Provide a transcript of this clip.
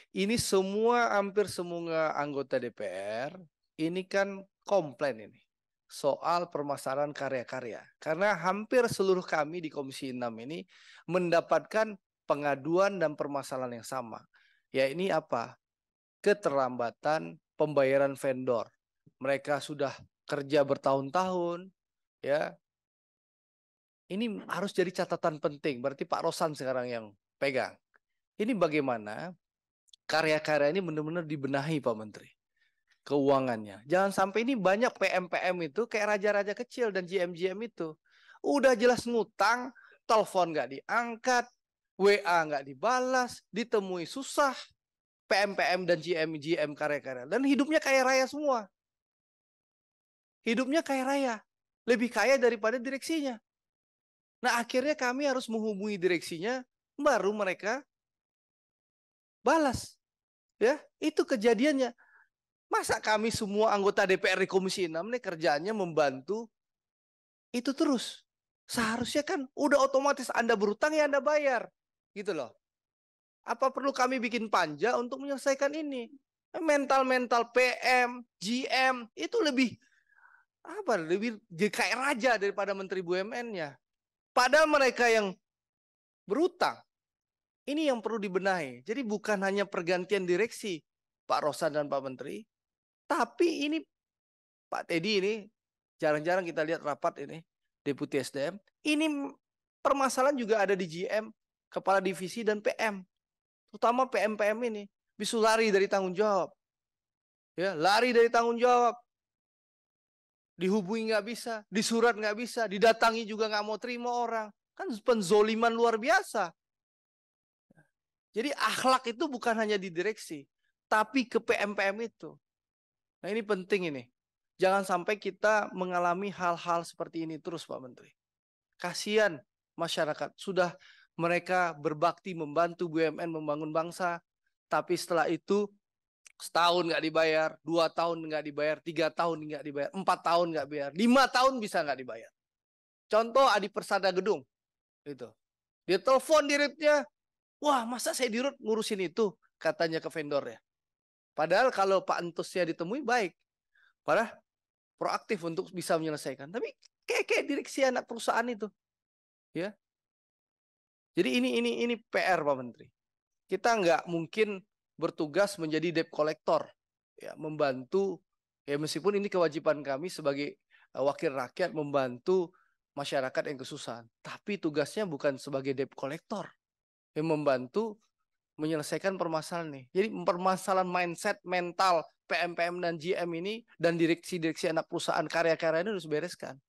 Ini semua, hampir semua anggota DPR ini kan komplain ini soal permasalahan karya-karya. Karena hampir seluruh kami di Komisi 6 ini mendapatkan pengaduan dan permasalahan yang sama. Ya ini apa? Keterlambatan pembayaran vendor. Mereka sudah kerja bertahun-tahun, ya. Ini harus jadi catatan penting. Berarti Pak Rosan sekarang yang pegang. Ini bagaimana karya-karya ini benar-benar dibenahi Pak Menteri. Keuangannya. Jangan sampai ini banyak PM-PM itu kayak raja-raja kecil dan GM-GM itu. Udah jelas ngutang, telepon nggak diangkat, WA nggak dibalas, ditemui susah. PM-PM dan GM-GM karya-karya. Dan hidupnya kaya raya semua. Hidupnya kaya raya. Lebih kaya daripada direksinya. Nah akhirnya kami harus menghubungi direksinya, baru mereka balas. Ya, itu kejadiannya. Masa kami semua anggota DPR di Komisi 6 nih kerjaannya membantu itu terus. Seharusnya kan udah otomatis Anda berutang ya Anda bayar. Gitu loh. Apa perlu kami bikin panja untuk menyelesaikan ini? Mental-mental PM, GM itu lebih kayak raja daripada Menteri BUMN-nya. Padahal mereka yang berutang. Ini yang perlu dibenahi. Jadi bukan hanya pergantian direksi Pak Rosan dan Pak Menteri, tapi ini Pak Teddy ini jarang-jarang kita lihat rapat ini Deputi SDM. Ini permasalahan juga ada di GM, Kepala Divisi dan PM. Terutama PM-PM ini bisa lari dari tanggung jawab. Ya, lari dari tanggung jawab. Dihubungi nggak bisa, disurat nggak bisa, didatangi juga nggak mau terima orang. Kan penzoliman luar biasa. Jadi akhlak itu bukan hanya di direksi, tapi ke PM-PM itu. Nah ini penting ini. Jangan sampai kita mengalami hal-hal seperti ini terus Pak Menteri. Kasihan masyarakat. Sudah mereka berbakti membantu BUMN membangun bangsa. Tapi setelah itu setahun nggak dibayar, 2 tahun nggak dibayar, 3 tahun nggak dibayar, 4 tahun nggak bayar, 5 tahun bisa nggak dibayar. Contoh Adi Persada Gedung. Itu. Dia telepon dirutnya. Wah masa saya dirut ngurusin itu? Katanya ke vendornya. Padahal kalau Pak Entusnya ditemui baik. Padahal proaktif untuk bisa menyelesaikan. Tapi kayak direksi anak perusahaan itu. Ya. Jadi ini PR Pak Menteri. Kita nggak mungkin bertugas menjadi debt collector. Ya, membantu, ya meskipun ini kewajiban kami sebagai wakil rakyat membantu masyarakat yang kesusahan. Tapi tugasnya bukan sebagai debt collector. Yang membantu menyelesaikan permasalahan nih. Jadi permasalahan mindset, mental PM-PM dan GM ini dan direksi-direksi anak perusahaan karya-karya ini harus bereskan.